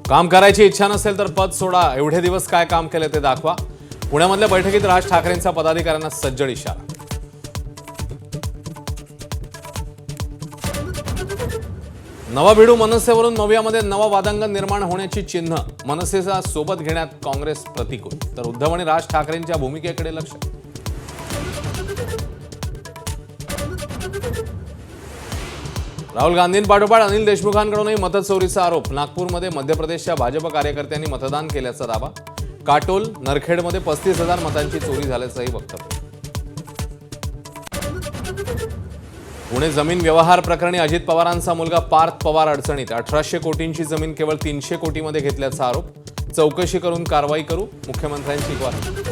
काम करायची इच्छा नसेल तर पद सोडा, एवढे दिवस काय काम केले ते दाखवा. पुण्यामधल्या बैठकीत राज ठाकरेंचा पदाधिकाऱ्यांना सज्जड इशारा. नवा भिडू मनसेवरून नव्यामध्ये नवा वादांगण निर्माण होण्याची चिन्ह. मनसेचा सोबत घेण्यात काँग्रेस प्रतिकूल, तर उद्धव आणि राज ठाकरेंच्या भूमिकेकडे लक्ष. राहुल गांधींपाठोपाठ अनिल देशमुखांकडूनही मतचोरीचा आरोप. नागपूरमध्ये मध्य प्रदेशच्या भाजप कार्यकर्त्यांनी मतदान केल्याचा दावा. काटोल नरखेडमध्ये 35,000 मतांची चोरी झाल्याचंही वक्तव्य. पुणे जमीन व्यवहार प्रकरणी अजित पवारांचा मुलगा पार्थ पवार अडचणीत. 1800 कोटींची जमीन केवळ 300 कोटीमध्ये घेतल्याचा आरोप. चौकशी करून कारवाई करू, मुख्यमंत्र्यांची ग्वाही.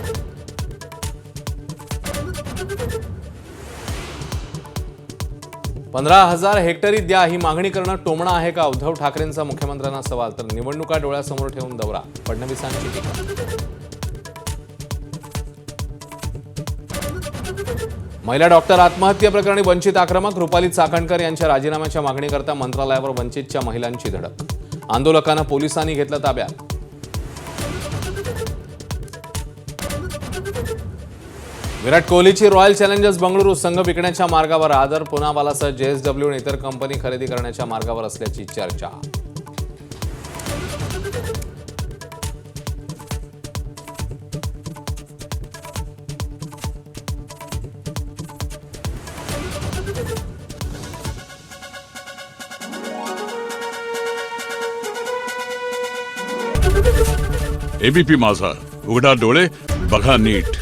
$15,000 हेक्टरी द्या ही मागणी करणं टोमणं आहे का? उद्धव ठाकरेंचा मुख्यमंत्र्यांना सवाल. तर निवडणुका डोळ्यासमोर ठेवून दौरा, फडणवीसांची टीका. महिला डॉक्टर आत्महत्येप्रकरणी वंचित आक्रमक. रुपाली चाकणकर यांच्या राजीनाम्याच्या मागणीकरता मंत्रालयावर वंचितच्या महिलांची धडक. आंदोलकांना पोलिसांनी घेतलं ताब्यात. विराट कोहलीची रॉयल चॅलेंजर्स बंगळुरू संघ विकण्याच्या मार्गावर. आदर पुनावालासह JSW आणि इतर कंपनी खरेदी करण्याच्या मार्गावर असल्याची चर्चा. ABP माझा, उघडा डोळे बघा नीट.